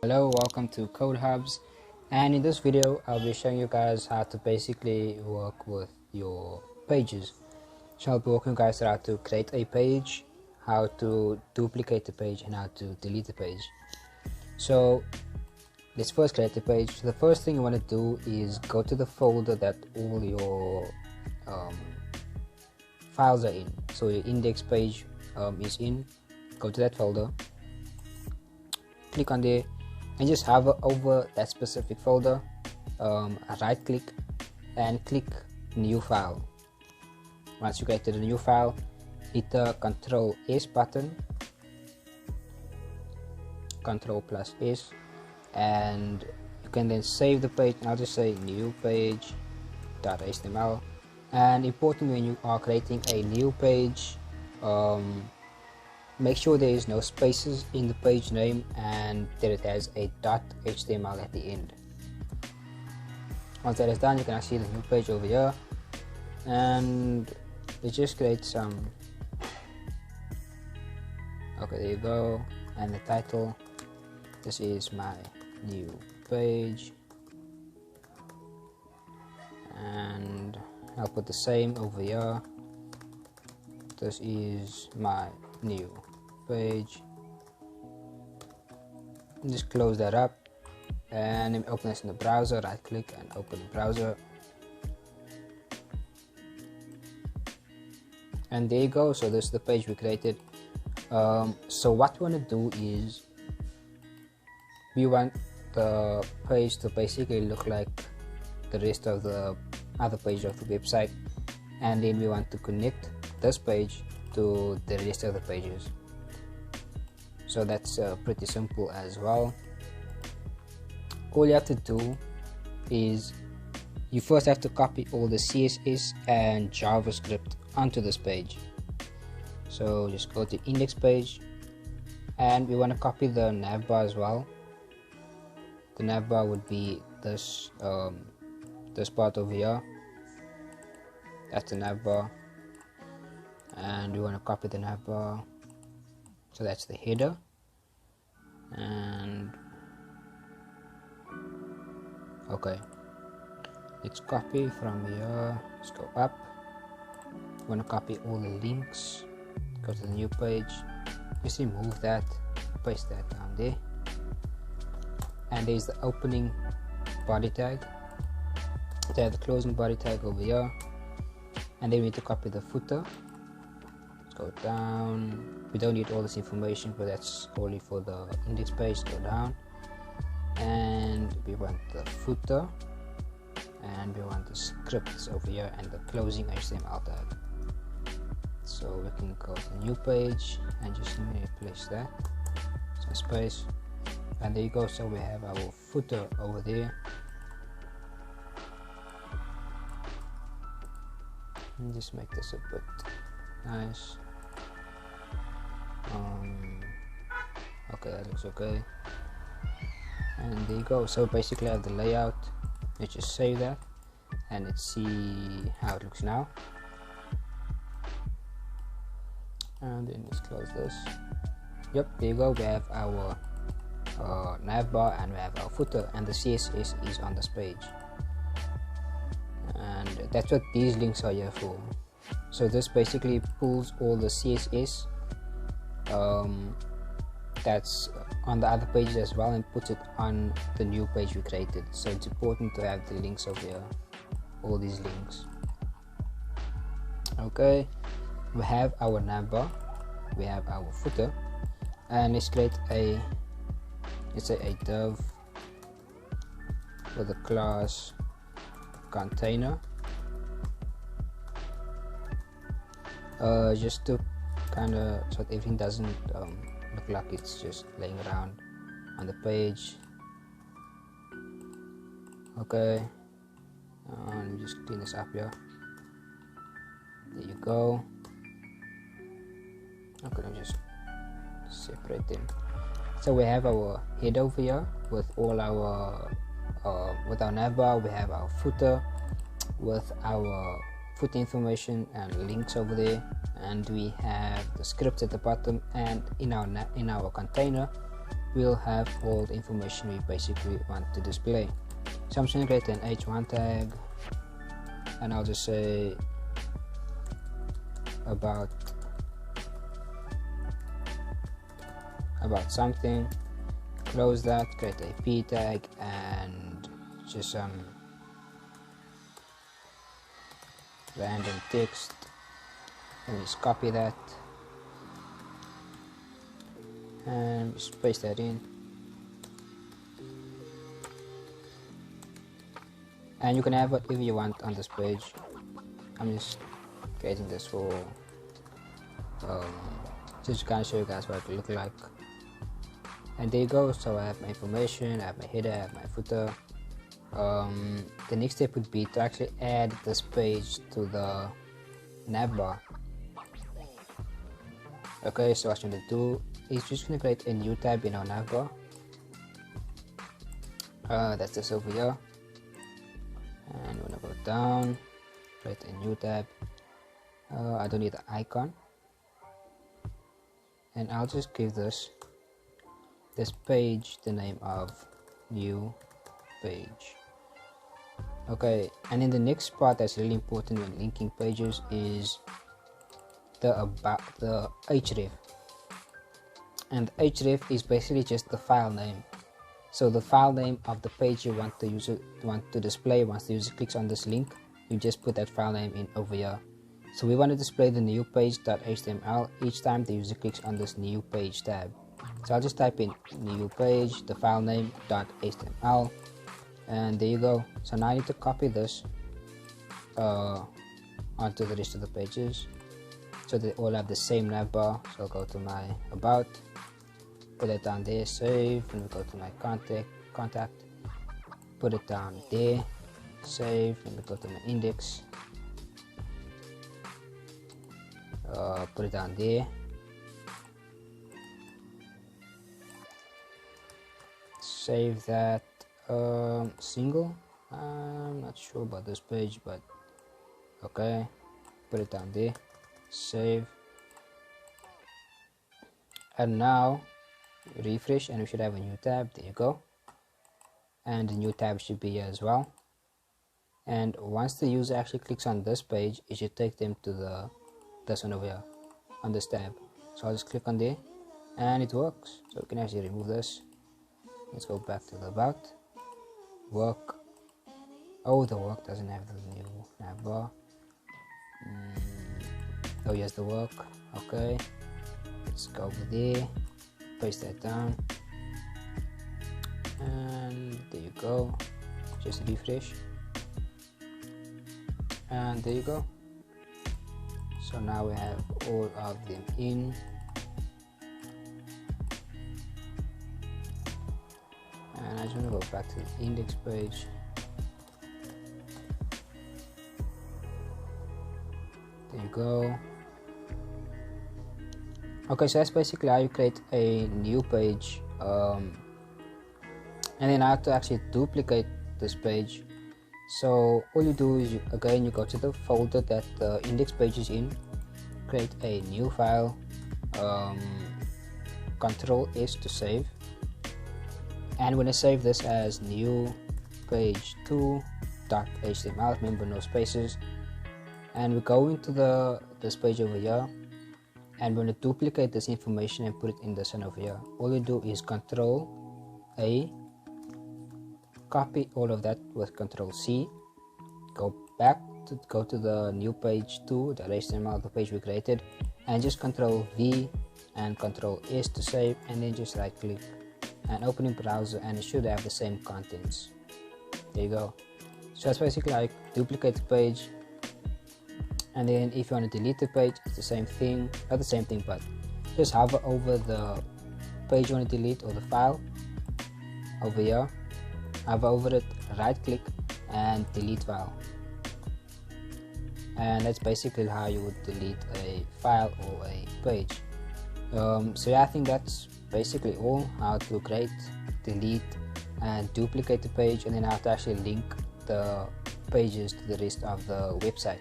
Hello, welcome to Code Hubs, and in this video I'll be showing you guys how to basically work with your pages. So I'll be walking you guys through how to create a page, how to duplicate the page, and how to delete the page. So let's first create the page. The first thing you want to do is go to the folder that all your files are in. So your index page is in. Go to that folder, click on there, and just hover over that specific folder, right click and click new file. Once you created a new file, hit the Ctrl S button, Ctrl plus S, and you can then save the page. I'll just say new page.html. and important when you are creating a new page, make sure there is no spaces in the page name and that it has a .html at the end. Once that is done, you can see the new page over here, and let's just create some. Okay, there you go. And the title, this is my new page, and I'll put the same over here. This is my new page. Just close that up and then open this in the browser. Right click and open the browser, and there you go. So this is the page we created. So what we want to do is we want the page to basically look like the rest of the other page of the website, and then we want to connect this page to the rest of the pages. So that's pretty simple as well. All you have to do is you first have to copy all the CSS and JavaScript onto this page. So just go to index page, and we want to copy the navbar as well. The navbar would be this this part over here. That's the navbar, and we want to copy the navbar. So that's the header, and okay, let's copy from here. Let's go up. We want to copy all the links. Go to the new page. Just remove that, paste that down there, and there's the opening body tag. There's the closing body tag over here, and then we need to copy the footer. Let's go down. We don't need all this information, but that's only for the index page. Go down, and we want the footer, and we want the scripts over here, and the closing HTML tag. So we can go to the new page and just replace that, some space, and there you go. So we have our footer over there, and just make this a bit nice. Okay, that looks okay, and there you go. So basically I have the layout. Let's just save that and let's see how it looks now, and then let's close this. Yep, there you go. We have our navbar and we have our footer, and the CSS is on this page, and that's what these links are here for. So this basically pulls all the CSS that's on the other pages as well and puts it on the new page we created. So it's important to have the links over here, all these links. Okay, we have our navbar, we have our footer, and let's create a, let's say a div with a class container, just to kind of so that everything doesn't look like it's just laying around on the page. Okay, let me just clean this up here. There you go. Okay, let me just separate them. So we have our header over here with all our with our navbar. We have our footer with our footer information and links over there, and we have the scripts at the bottom, and in our container will have all the information we basically want to display. So I'm just going to create an h1 tag, and I'll just say about something, close that, create a p tag, and just some random text. Let me just copy that and just paste that in, and you can have whatever you want on this page. I'm just creating this for just to kind of show you guys what it will look like. And there you go. So I have my information, I have my header, I have my footer. The next step would be to actually add this page to the navbar. Okay, so what I'm going to do is just going to create a new tab in our navbar. That's this over here, and we're going to go down, create a new tab. I don't need the icon, and I'll just give this page the name of new page. Okay, and then the next part that's really important when linking pages is the href. And the href is basically just the file name. So the file name of the page you want to display. Once the user clicks on this link, you just put that file name in over here. So we want to display the new page.html each time the user clicks on this new page tab. So I'll just type in new page, the file name .html, and there you go. So now I need to copy this onto the rest of the pages so they all have the same navbar. So I'll go to my about, put it down there, save, and we go to my contact, put it down there, save, and we go to my index, put it down there, save that. Single, I'm not sure about this page, but okay, put it down there, save, and now refresh and we should have a new tab. There you go, and the new tab should be here as well. And once the user actually clicks on this page, it should take them to this one over here on this tab. So I'll just click on there and it works. So we can actually remove this. Let's go back to the about work. Oh, the work doesn't have the new navbar. Oh, yes, the work. Okay, let's go over there, paste that down, and there you go. Just refresh, and there you go. So now we have all of them in, and I just want to go back to the index page. There you go. Okay, so that's basically how you create a new page, and then I have to actually duplicate this page. So all you do is you go to the folder that the index page is in, create a new file, Control S to save, and when I save this as new page 2.html, remember no spaces, and we go into this page over here, and we're going to duplicate this information and put it in this one over here. All you do is Control A, copy all of that with Control C, go to the new page 2.html, the page we created, and just Control V and Control S to save, and then just right click and open in browser, and it should have the same contents. There you go. So that's basically like duplicate the page, and then if you want to delete the page, it's the same thing, not the same thing, but just hover over the page you want to delete or the file over here, hover over it, right click and delete file, and that's basically how you would delete a file or a page. So yeah, I think that's basically all, how to create, delete and duplicate the page, and then how to actually link the pages to the rest of the website.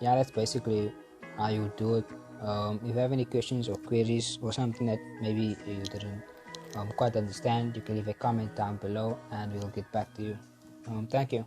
Yeah, that's basically how you do it. If you have any questions or queries or something that maybe you didn't quite understand, you can leave a comment down below and we'll get back to you. Thank you.